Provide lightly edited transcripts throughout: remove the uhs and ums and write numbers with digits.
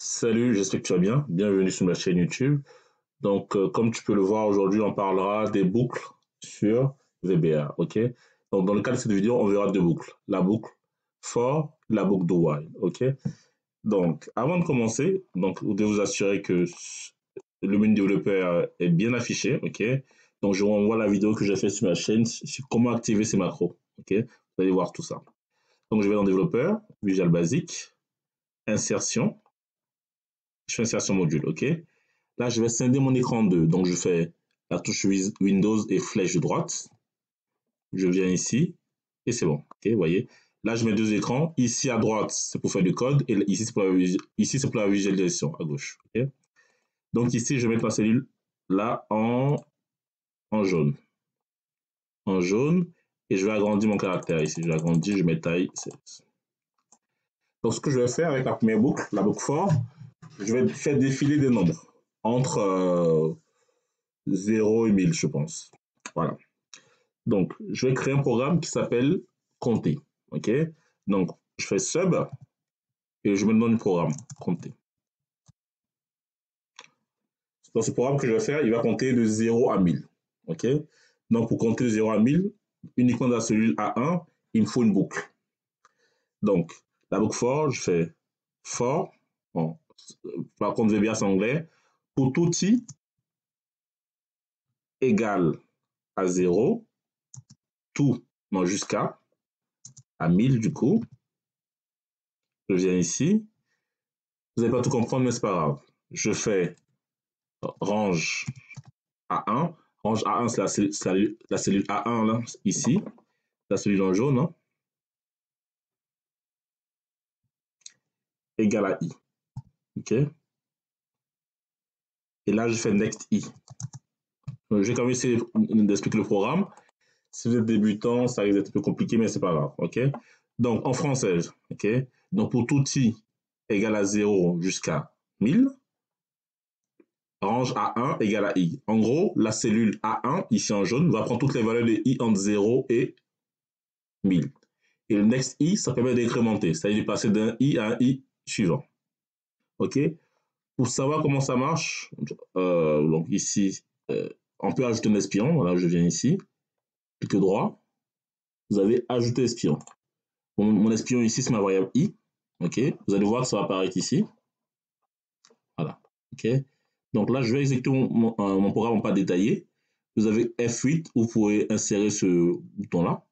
Salut, j'espère que tu vas bien. Bienvenue sur ma chaîne YouTube. Comme tu peux le voir, aujourd'hui, on parlera des boucles sur VBA, ok? Donc, dans le cas de cette vidéo, on verra deux boucles. La boucle for, la boucle do while, ok? Donc, avant de commencer, vous devez vous assurer que le menu développeur est bien affiché, ok? Donc, je vous renvoie la vidéo que j'ai faite sur ma chaîne sur comment activer ces macros, ok? Vous allez voir tout ça. Donc, je vais dans développeur, Visual Basic, insertion. Je fais insertion module, ok? Là, je vais scinder mon écran en deux. Donc, je fais la touche Windows et flèche de droite. Je viens ici et c'est bon. Ok, vous voyez. Là, je mets deux écrans. Ici à droite, c'est pour faire du code et ici, c'est pour la visualisation à gauche. Ok. Donc, ici, je vais mettre la cellule là en jaune. En jaune. Et je vais agrandir mon caractère ici. Je l'agrandis, je mets taille 16. Donc, ce que je vais faire avec la première boucle, la boucle for, je vais faire défiler des nombres entre 0 et 1000, je pense. Voilà. Donc, je vais créer un programme qui s'appelle compter. OK? Donc, je fais sub et je me donne le programme compter. Dans ce programme que je vais faire, il va compter de 0 à 1000. OK? Donc, pour compter de 0 à 1000, uniquement dans la cellule A1, il me faut une boucle. Donc, la boucle for, je fais for. Bon, par contre, VBA c'est anglais. Pour tout i égale à 0, tout, non, jusqu'à, à 1000 du coup. Je viens ici. Vous n'allez pas tout comprendre, mais c'est pas grave. Je fais range A1. Range A1, c'est la cellule A1, là, ici. La cellule en jaune, hein, égale à I. OK? Et là, je fais next I. Donc, je vais quand même essayer d'expliquer le programme. Si vous êtes débutant, ça risque d'être un peu compliqué, mais c'est pas grave. OK? Donc, en français, OK? Donc, pour tout I égale à 0 jusqu'à 1000, range A1 égale à I. En gros, la cellule A1, ici en jaune, va prendre toutes les valeurs de I entre 0 et 1000. Et le next I, ça permet d'incrémenter, c'est-à-dire de passer d'un I à un I suivant. OK? Pour savoir comment ça marche, donc ici, on peut ajouter un espion. Voilà, je viens ici, clic droit, vous avez ajouté espion. Mon espion ici, c'est ma variable I. OK? Vous allez voir que ça va apparaître ici. Voilà. OK? Donc là, je vais exécuter mon programme en pas détaillé. Vous avez F8 où vous pouvez insérer ce bouton-là.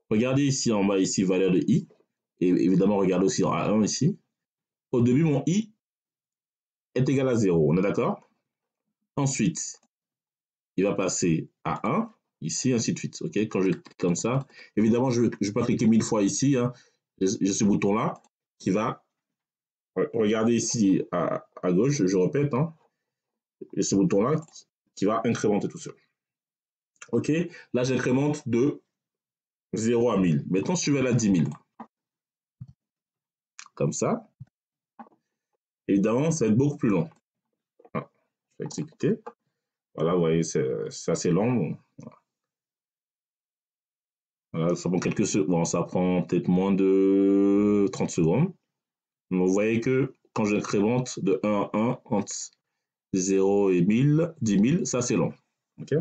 Regardez ici en bas, ici, valeur de I. Et évidemment, regardez aussi en A1 ici. Au début, mon I est égal à 0. On est d'accord? Ensuite, il va passer à 1, ici, ainsi de suite. OK? Quand je clique comme ça, évidemment, je ne vais pas cliquer 1000 fois ici. Hein. J'ai ce bouton-là qui va, regardez ici à gauche, je répète, hein, et ce bouton-là qui va incrémenter tout seul. OK? Là, j'incrémente de 0 à 1000. Maintenant, si je vais à 10 000, comme ça, évidemment, ça va être beaucoup plus long. Ah, je vais exécuter. Voilà, vous voyez, c'est assez long. Voilà, ça prend quelques secondes. Bon, ça prend peut-être moins de 30 secondes. Donc, vous voyez que quand j'incrémente de 1 à 1 entre 0 et 1000, 10 000, ça c'est long. OK?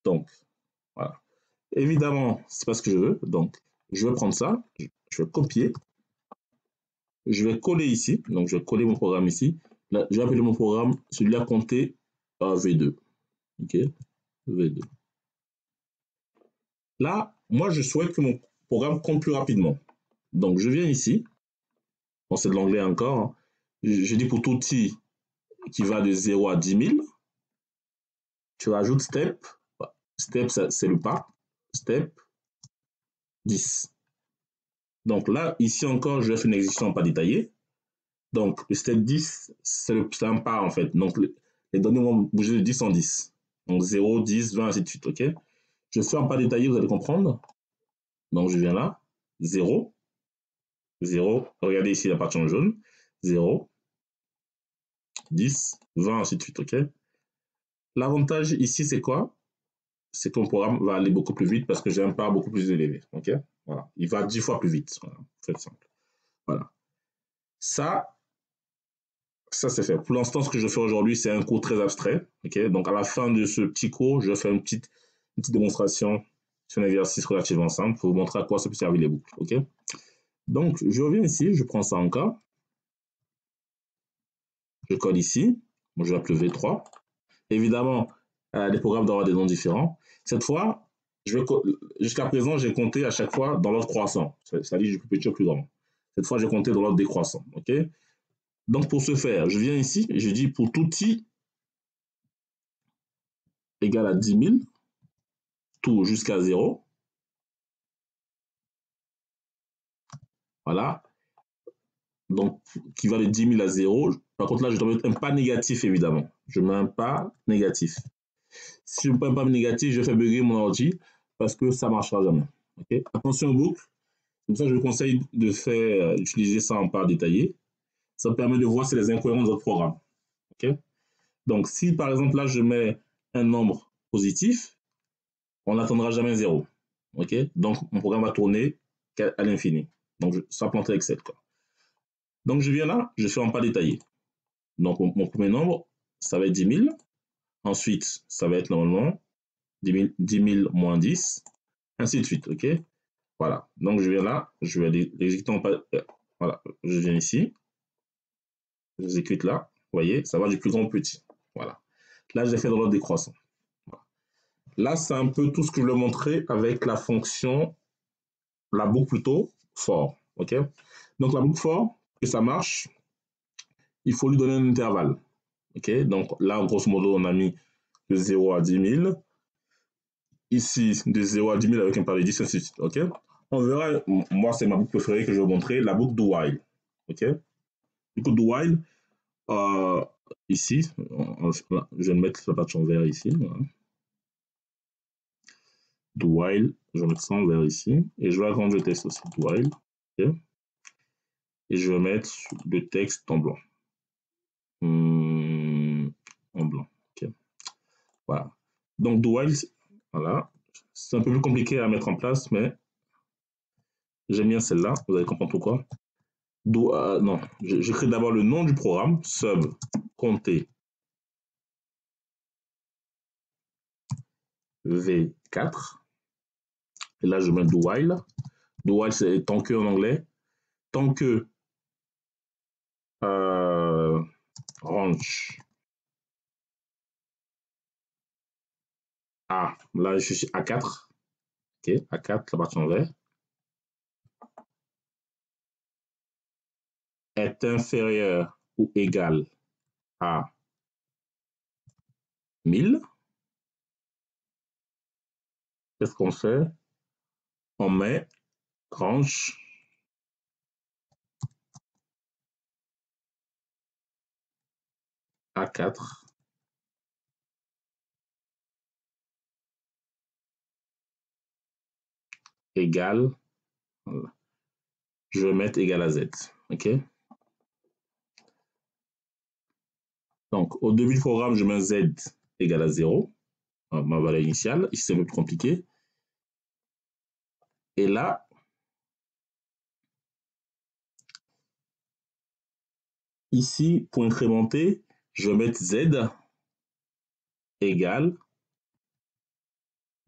Donc, voilà. Évidemment, c'est pas ce que je veux. Donc, je vais prendre ça, je vais copier, je vais coller ici. Donc, je vais coller mon programme ici. Là, je vais appeler mon programme, celui-là compter V2. OK? V2. Là, moi, je souhaite que mon programme compte plus rapidement. Donc, je viens ici. Bon, c'est de l'anglais encore. Hein. Je dis pour tout i qui va de 0 à 10 000, tu rajoutes step. Step, c'est le pas. Step 10. Donc là, ici encore, je vais faire une exécution pas détaillée. Donc, le step 10, c'est un pas en fait. Donc, les données vont bouger de 10 en 10. Donc, 0, 10, 20, ainsi de suite. OK? Je fais un pas détaillé, vous allez comprendre. Donc, je viens là. 0. 0. Regardez ici la partie en jaune. 0. 10, 20, ainsi de suite. OK? L'avantage ici, c'est quoi? C'est que mon programme va aller beaucoup plus vite parce que j'ai un pas beaucoup plus élevé. OK? Voilà. Il va 10 fois plus vite. Voilà. C'est simple. Voilà. Ça c'est fait. Pour l'instant, ce que je fais aujourd'hui, c'est un cours très abstrait. Okay? Donc, à la fin de ce petit cours, je fais une petite démonstration sur un exercice relativement simple pour vous montrer à quoi ça peut servir les boucles. Okay? Donc, je reviens ici, je prends ça en cas. Je code ici. Bon, je vais appeler V3. Évidemment, les programmes doivent avoir des noms différents. Cette fois, jusqu'à présent, j'ai compté à chaque fois dans l'ordre croissant. C'est-à-dire du plus petit au plus grand. Cette fois, j'ai compté dans l'ordre décroissant. Okay? Donc, pour ce faire, je viens ici et je dis pour tout i égale à 10 000, tout jusqu'à 0. Voilà. Donc, qui va de 10 000 à 0. Par contre, là, je dois mettre un pas négatif, évidemment. Je mets un pas négatif. Si je ne mets pas un pas négatif, je fais bugger mon ordi parce que ça ne marchera jamais. Okay? Attention aux boucles. C'est pour ça que je vous conseille de faire utiliser ça en part détaillée. Ça me permet de voir si les incohérences de votre programme. Okay? Donc, si par exemple là, je mets un nombre positif, on n'atteindra jamais 0. Okay? Donc, mon programme va tourner à l'infini. Donc, ça plante Excel. Quoi. Donc, je viens là, je fais en pas détaillé. Donc, mon premier nombre, ça va être 10 000. Ensuite, ça va être normalement 10 000 moins 10, ainsi de suite. OK? Voilà. Donc, je viens là, je vais l'exécuter en pas. Voilà. Je viens ici. J'exécute là. Vous voyez, ça va du plus grand au petit. Voilà. Là, j'ai fait dans l'ordre décroissant. Voilà. Là, c'est un peu tout ce que je voulais montrer avec la fonction, la boucle plutôt, for. OK? Donc, la boucle for, que ça marche, il faut lui donner un intervalle. OK? Donc, là, grosso modo, on a mis de 0 à 10 000. Ici, de 0 à 10 000 avec un par de 10, ainsi de suite. OK? On verra, moi, c'est ma boucle préférée que je vais vous montrer, la boucle do while. OK? Du coup, do while, ici, je vais mettre la patch en vert ici. Voilà. Do while, je vais mettre ça en vert ici. Et je vais agrandir le texte aussi, do while. OK? Et je vais mettre le texte en blanc. En blanc. OK? Voilà. Donc, do while, voilà. C'est un peu plus compliqué à mettre en place, mais j'aime bien celle-là. Vous allez comprendre pourquoi. Non, j'écris d'abord le nom du programme, sub, compter V4. Et là, je mets do while. Do while, c'est tant que en anglais. Tant que range A, là, je suis A4. OK, A4, la partie en vert. Est inférieur ou égal à 1000. Qu'est-ce qu'on fait? On met range A4 égale, voilà. Je vais mettre égal à Z. OK? Donc, au début du programme, je mets Z égale à 0. Ma valeur initiale. Ici, c'est un peu plus compliqué. Et là, ici, pour incrémenter, je vais mettre Z égale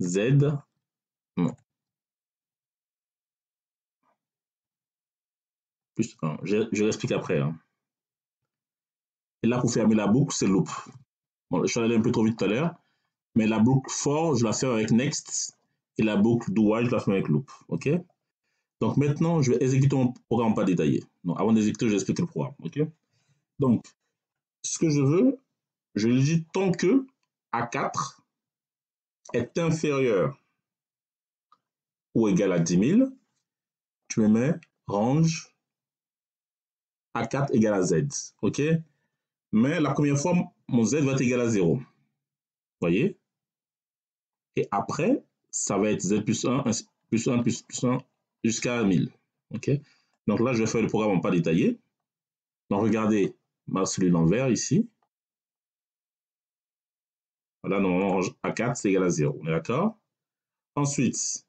Z. Non. Plus 1. Je l'explique après. Hein. Et là, pour fermer la boucle, c'est loop. Bon, je suis allé un peu trop vite tout à l'heure. Mais la boucle for, je la fais avec next. Et la boucle do while, je la fais avec loop. OK? Donc maintenant, je vais exécuter mon programme pas détaillé. Donc avant d'exécuter, je vais expliquer le programme. OK? Donc, ce que je veux, je lui dis tant que A4 est inférieur ou égal à 10 000, tu me mets range A4 égale à Z. OK? Mais la première fois, mon Z va être égal à 0. Vous voyez? Et après, ça va être Z plus 1, plus 1, plus 1, jusqu'à 1000. OK? Donc là, je vais faire le programme en pas détaillé. Donc regardez ma cellule en vert ici. Voilà, normalement, range A4, c'est égal à 0. On est d'accord? Ensuite,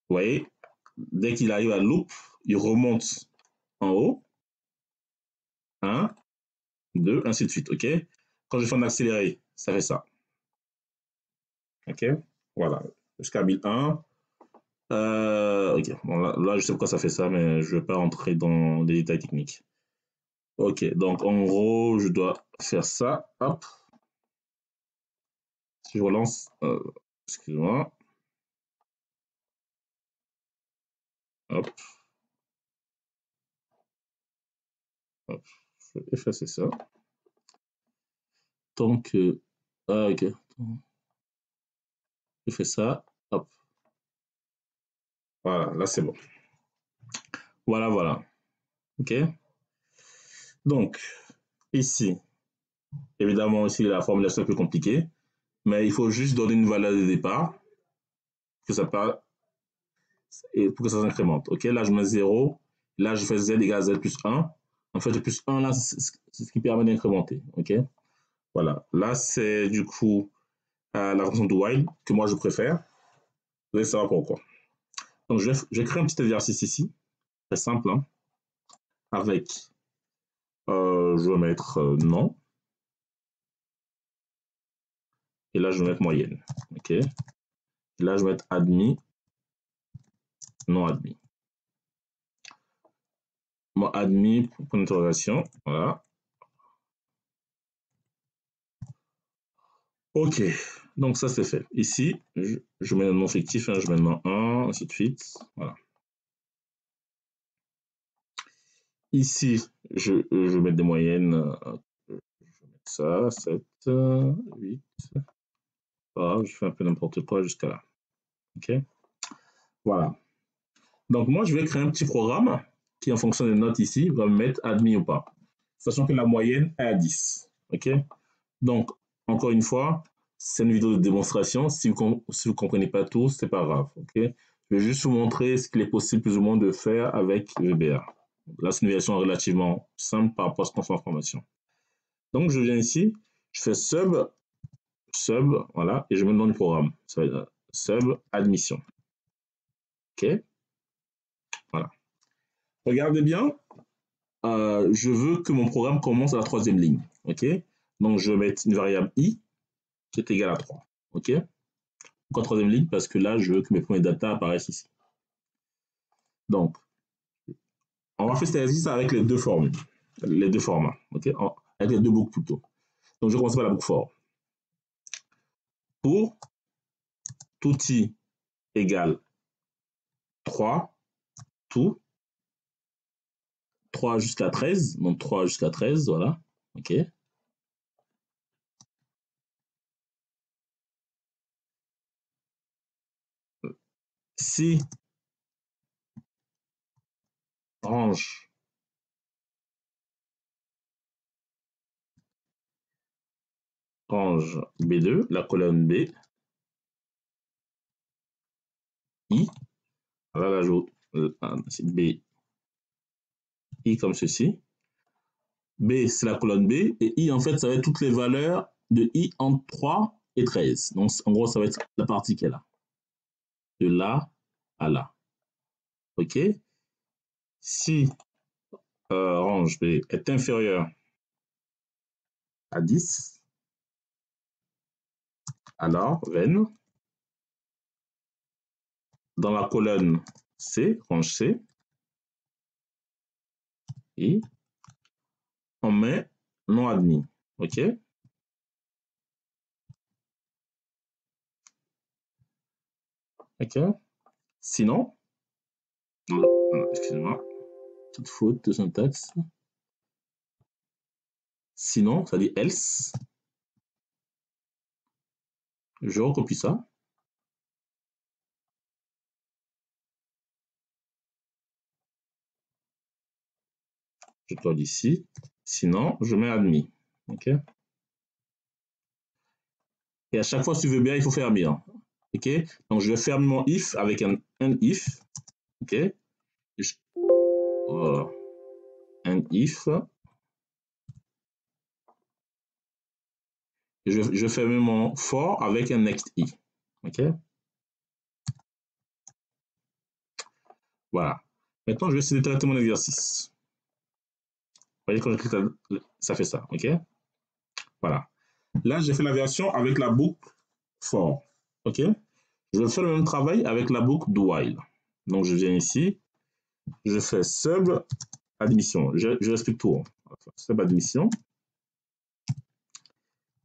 vous voyez, dès qu'il arrive à loop, il remonte en haut. 1, 2, ainsi de suite, ok? Quand je fais en accéléré, ça fait ça. Ok? Voilà, jusqu'à 1001. Ok, bon, là, je sais pourquoi ça fait ça, mais je ne vais pas rentrer dans les détails techniques. Ok, donc en gros, je dois faire ça. Hop. Si je relance, excuse-moi. Hop. Hop. Je vais effacer ça. Donc, ok. Je fais ça. Hop. Voilà, là c'est bon. Voilà, voilà. Ok. Donc, ici, évidemment aussi la formulation est un peu compliquée, mais il faut juste donner une valeur de départ que ça part et pour que ça s'incrémente. Ok, là je mets 0, là je fais z égale z plus 1. En fait, le plus 1 là, c'est ce qui permet d'incrémenter. Ok, voilà. Là c'est du coup la fonction de while que moi je préfère. Vous allez savoir pourquoi. Donc je vais créer un petit exercice ici, très simple, hein, avec, je vais mettre non, et là je vais mettre moyenne. Ok, et là je vais mettre admis, non admis. Bon, admis, point d'interrogation, voilà. Ok, donc ça c'est fait. Ici, je mets un nom fictif, hein, je mets un 1, ainsi de suite. Voilà. Ici, je vais mettre des moyennes. Je vais mettre ça, 7, 8. Voilà, je fais un peu n'importe quoi jusqu'à là. Ok, voilà. Donc moi, je vais créer un petit programme qui, en fonction des notes ici, va me mettre admis ou pas. Sachant que la moyenne est à 10. Ok, donc, encore une fois, c'est une vidéo de démonstration. Si vous ne comprenez pas tout, c'est pas grave. Okay, je vais juste vous montrer ce qu'il est possible plus ou moins de faire avec VBA. Là, c'est une version relativement simple par rapport à ce qu'on fait en formation. Donc, je viens ici, je fais sub, voilà, et je mets le nom du programme. Ça va être sub admission. OK, voilà. Regardez bien, je veux que mon programme commence à la 3e ligne. OK, donc je vais mettre une variable i qui est égale à 3. OK, pourquoi 3e ligne? Parce que là, je veux que mes premiers data apparaissent ici. Donc, on va faire cet exercice avec les deux formules, les deux formats, ok, avec les deux boucles plutôt. Donc, je commence par la boucle for. Pour tout i égale 3, tout, 3 jusqu'à 13, donc 3 jusqu'à 13, voilà, ok. Si range B2, la colonne B, I, là, j'ajoute B, I comme ceci. B, c'est la colonne B, et I, en fait, ça va être toutes les valeurs de I entre 3 et 13. Donc, en gros, ça va être la partie qui est là. De là à là. OK? Si range B est inférieur à 10, alors ven dans la colonne C, range C, et on met non admis. OK? OK? Sinon, excusez-moi, toute faute de syntaxe. Sinon, ça dit else. Je recopie ça. Je code ici. Sinon, je mets admis. OK? Et à chaque fois, si tu veux bien, il faut faire bien. OK? Donc, je vais fermer mon if avec un if. OK? Voilà. Un if. Je fais même mon for avec un next i. OK? Voilà. Maintenant, je vais essayer de traiter mon exercice. voyez, quand je clique là, ça fait ça, ok? Voilà. Là, j'ai fait la version avec la boucle for, ok? Je vais faire le même travail avec la boucle do while. Donc, je viens ici, je fais sub admission. Je explique tout. Sub admission,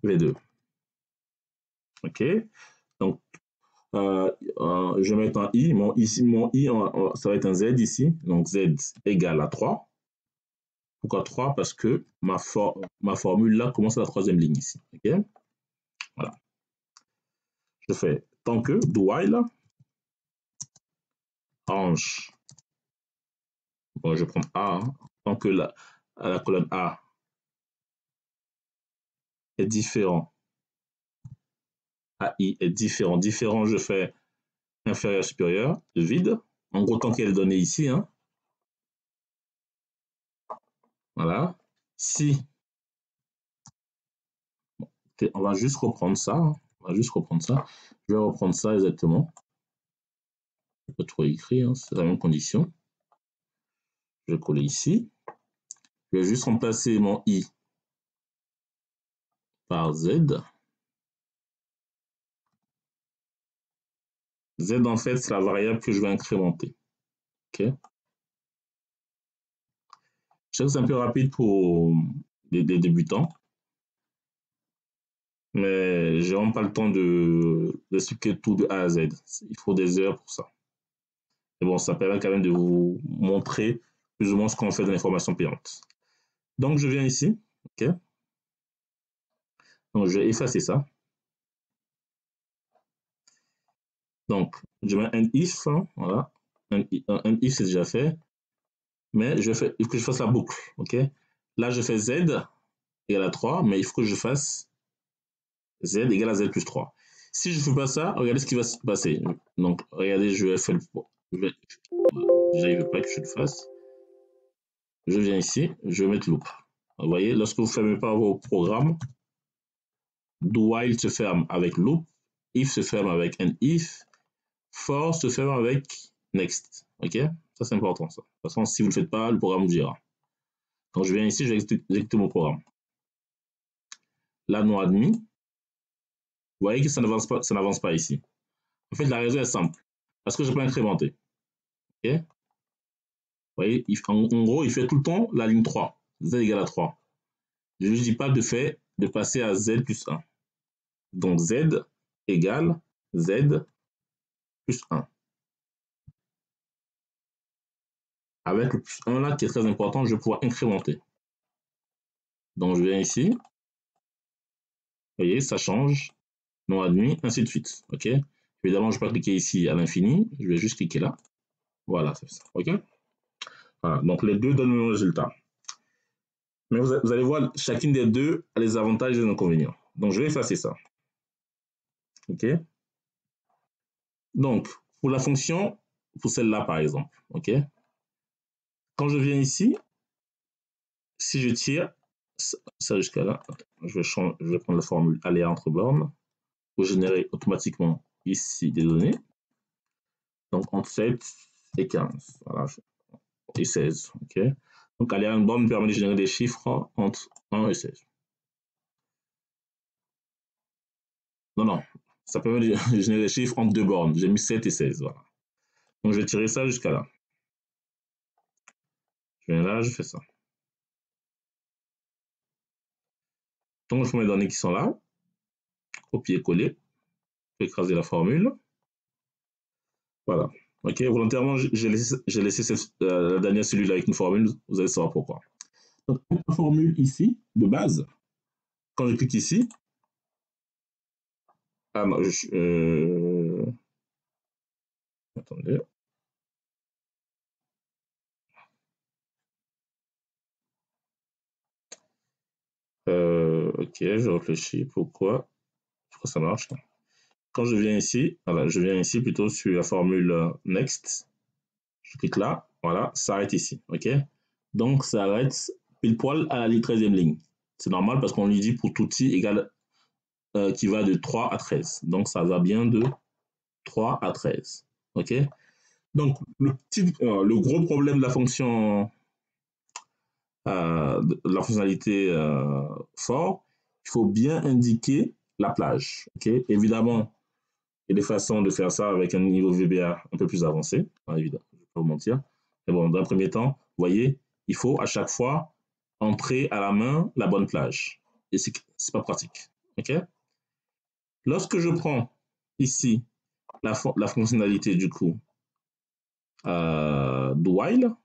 V2. Ok? Donc, je vais mettre un i. Mon i, ça va être un z ici. Donc, z égale à 3. Pourquoi 3? Parce que ma formule là commence à la troisième ligne ici. Ok? Voilà. Je fais tant que do while range. Bon, je prends A. Hein, tant que la colonne A est différent. AI est différent. Différent, je fais inférieur, supérieur, vide. En gros, tant qu'elle est donnée ici. Hein. Voilà. Si. On va juste reprendre ça. Hein. On va juste reprendre ça. Je vais reprendre ça exactement. Je peux trop écrire. Hein. C'est la même condition. Je vais coller ici. Je vais juste remplacer mon I par Z. Z, en fait, c'est la variable que je vais incrémenter. OK? Je sais que c'est un peu rapide pour les débutants, mais j'ai vraiment pas le temps d'expliquer tout de A à Z. Il faut des heures pour ça. Mais bon, ça permet quand même de vous montrer plus ou moins ce qu'on fait dans les formations payantes. Donc, je viens ici. OK? Donc, je vais effacer ça. Donc, je mets un if. Hein, voilà. Un if, c'est déjà fait. Mais il faut que je fasse la boucle. OK? Là, je fais Z égale à 3, mais il faut que je fasse Z égale à Z plus 3. Si je ne fais pas ça, regardez ce qui va se passer. Donc, regardez, je vais faire le... Déjà, il ne veut pas que je le fasse. Je viens ici, je vais mettre loop. Vous voyez, lorsque vous ne fermez pas vos programmes, do while se ferme avec loop, if se ferme avec un if, for se ferme avec next. OK? Ça, c'est important, ça. De toute façon, si vous ne le faites pas, le programme vous dira. Donc, je viens ici, je vais exécuter mon programme. Là, non admis. Vous voyez que ça n'avance pas ici. En fait, la raison est simple. Parce que je peux incrémenter. OK? Vous voyez, en gros, il fait tout le temps la ligne 3. Z égale à 3. Je ne lui dis pas de passer à Z plus 1. Donc, Z égale Z plus 1. Avec le plus 1 là, qui est très important, je vais pouvoir incrémenter. Donc, je viens ici. Vous voyez, ça change. Non admis, ainsi de suite. OK? Évidemment, je ne vais pas cliquer ici à l'infini. Je vais juste cliquer là. Voilà, c'est ça. OK? Voilà. Donc, les deux donnent le même résultat. Mais vous allez voir, chacune des deux a les avantages et les inconvénients. Donc, je vais effacer ça. OK? Donc, pour la fonction, pour celle-là, par exemple, OK? Quand je viens ici, si je tire ça jusqu'à là, je vais prendre la formule aléa entre bornes pour générer automatiquement ici des données. Donc, entre 7 et 15, voilà, et 16, OK? Donc, aléa entre bornes permet de générer des chiffres entre 1 et 16. Non, ça permet de générer des chiffres entre deux bornes. J'ai mis 7 et 16, voilà. Donc, je vais tirer ça jusqu'à là. Je viens là, je fais ça. Donc, je prends mes données qui sont là, copier-coller, je vais écraser la formule. Voilà. Ok, volontairement, j'ai laissé la dernière cellule avec une formule, vous allez savoir pourquoi. Donc, la formule ici, de base, quand je clique ici, ah non, attendez. Ok, je réfléchis, pourquoi ça marche. Quand je viens ici, voilà, je viens ici plutôt sur la formule next, je clique là, voilà, ça arrête ici, ok? Donc, ça arrête pile poil à la 13e ligne. C'est normal parce qu'on lui dit pour tout i égale qui va de 3 à 13. Donc, ça va bien de 3 à 13. OK? Donc, le gros problème de la fonction la fonctionnalité for, il faut bien indiquer la plage. Okay? Évidemment, il y a des façons de faire ça avec un niveau VBA un peu plus avancé, hein, évidemment, je ne vais pas vous mentir. Mais bon, dans un premier temps, vous voyez, il faut à chaque fois entrer à la main la bonne plage. Et ce n'est pas pratique. Okay? Lorsque je prends ici la fonctionnalité du coup do while, vous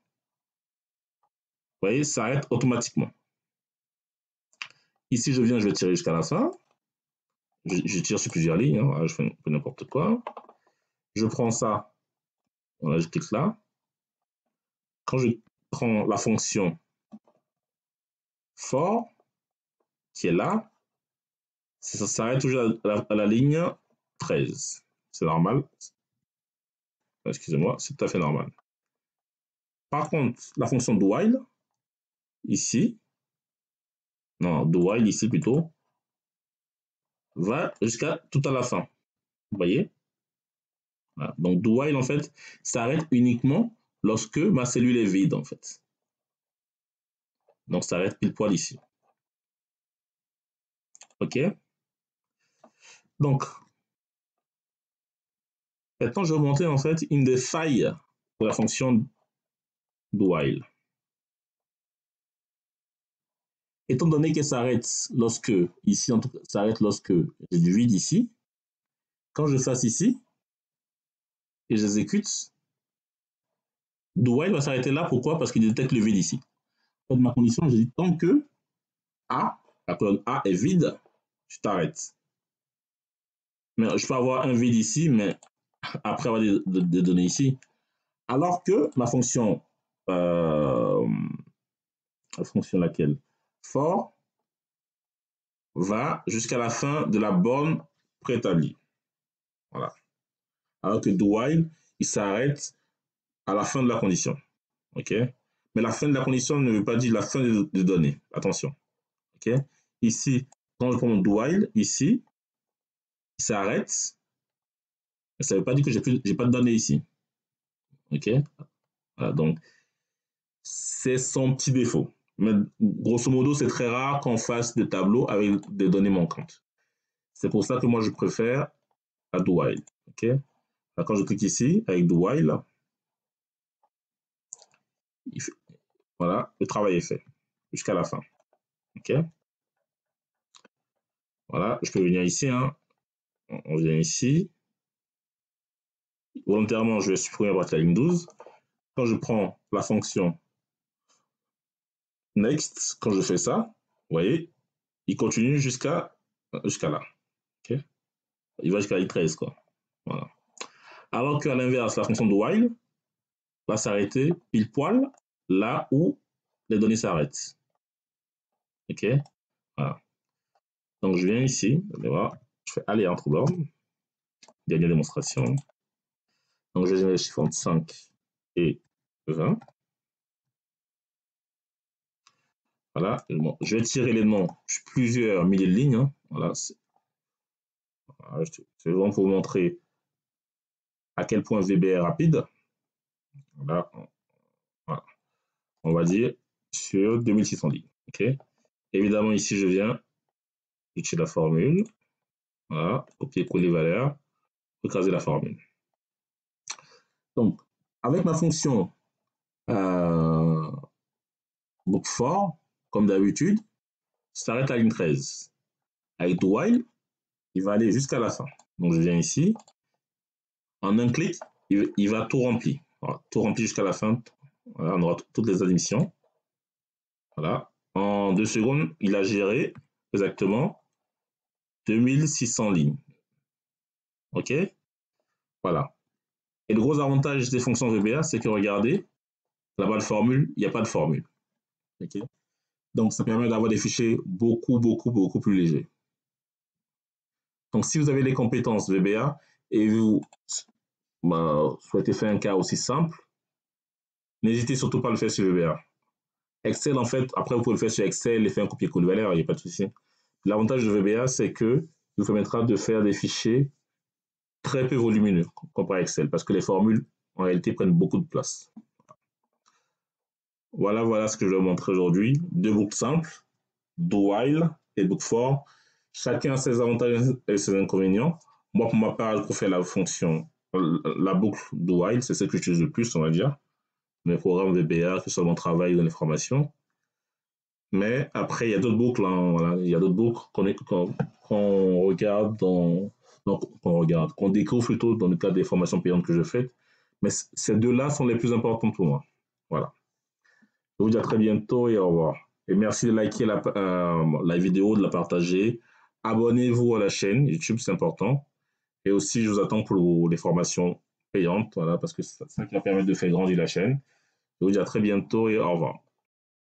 voyez, ça arrête automatiquement. Ici, je viens, je vais tirer jusqu'à la fin. Je tire sur plusieurs lignes, hein, je fais n'importe quoi. Je prends ça, voilà, je clique là. Quand je prends la fonction for, qui est là, ça s'arrête toujours à la ligne 13. C'est normal. Excusez-moi, c'est tout à fait normal. Par contre, la fonction do while, ici, non, do while ici plutôt, va jusqu'à tout à la fin. Vous voyez? Voilà. Donc, do while, en fait, s'arrête uniquement lorsque ma cellule est vide, en fait. Donc, ça arrête pile poil ici. OK? Donc, maintenant, je vais montrer, en fait, une des failles de la fonction do while. Étant donné qu'elle s'arrête lorsque, ici, en tout cas, s'arrête lorsque j'ai du vide ici, quand je fasse ici, et j'exécute, do while va s'arrêter là. Pourquoi? Parce qu'il détecte le vide ici. En fait, ma condition, je dis tant que A, la colonne A est vide, je t'arrête. Mais je peux avoir un vide ici, mais après avoir des données ici. Alors que ma fonction, la fonction laquelle? For va jusqu'à la fin de la borne préétablie. Voilà. Alors que do while, il s'arrête à la fin de la condition. OK? Mais la fin de la condition ne veut pas dire la fin des données. Attention. OK? Ici, quand je prends mon do while, ici, il s'arrête. Ça ne veut pas dire que j'ai pas de données ici. OK? Voilà, donc, c'est son petit défaut. Mais grosso modo, c'est très rare qu'on fasse des tableaux avec des données manquantes. C'est pour ça que moi, je préfère à do while. OK? Alors, quand je clique ici, avec do while, voilà, le travail est fait jusqu'à la fin. OK? Voilà, je peux venir ici. Hein. On vient ici. Volontairement, je vais supprimer à partir de la ligne 12. Quand je prends la fonction next, quand je fais ça, vous voyez, il continue jusqu'à là. Okay? Il va jusqu'à la ligne 13, quoi. Voilà. Alors qu'à l'inverse, la fonction de while va s'arrêter pile poil là où les données s'arrêtent. OK? Voilà. Donc, je viens ici, voir, je fais aller entre bornes, dernière démonstration. Donc, je génère les chiffres entre 5 et 20. Voilà, bon, je vais tirer les noms, plusieurs milliers de lignes. Hein. Voilà, c'est vraiment pour vous montrer à quel point VB est rapide. Voilà, voilà. On va dire sur 2600 lignes. Okay. Évidemment, ici, je viens, j'utilise la formule. Voilà, copier-coller valeur, écraser la formule. Donc, avec ma fonction book for, comme d'habitude, ça s'arrête à la ligne 13. Avec do while, il va aller jusqu'à la fin. Donc, je viens ici. En un clic, il va tout remplir. Voilà, tout rempli jusqu'à la fin. Voilà, on aura toutes les admissions. Voilà. En 2 secondes, il a géré exactement 2600 lignes. OK? Voilà. Et le gros avantage des fonctions VBA, c'est que regardez, là-bas de formule, il n'y a pas de formule. OK? Donc, ça permet d'avoir des fichiers beaucoup plus légers. Donc, si vous avez les compétences VBA et vous souhaitez faire un cas aussi simple, n'hésitez surtout pas à le faire sur VBA. Excel, en fait, après, vous pouvez le faire sur Excel et faire un copier-coller valeur, il n'y a pas de souci. L'avantage de VBA, c'est que vous permettra de faire des fichiers très peu volumineux comparé à Excel, parce que les formules, en réalité, prennent beaucoup de place. Voilà ce que je vais vous montrer aujourd'hui. Deux boucles simples, do while et book for. Chacun a ses avantages et ses inconvénients. Moi, pour ma part, je préfère la fonction, la boucle do while, c'est celle que j'utilise le plus, on va dire. Mes programmes VBA, que ce soit mon travail ou les formations. Mais après, il y a d'autres boucles, hein, voilà. Il y a d'autres boucles qu'on regarde qu'on découvre plutôt dans le cadre des formations payantes que je fais. Mais ces deux-là sont les plus importantes pour moi. Voilà. Je vous dis à très bientôt et au revoir. Et merci de liker la vidéo, de la partager. Abonnez-vous à la chaîne YouTube, c'est important. Et aussi, je vous attends pour les formations payantes, voilà, parce que c'est ça qui va permettre de faire grandir la chaîne. Je vous dis à très bientôt et au revoir.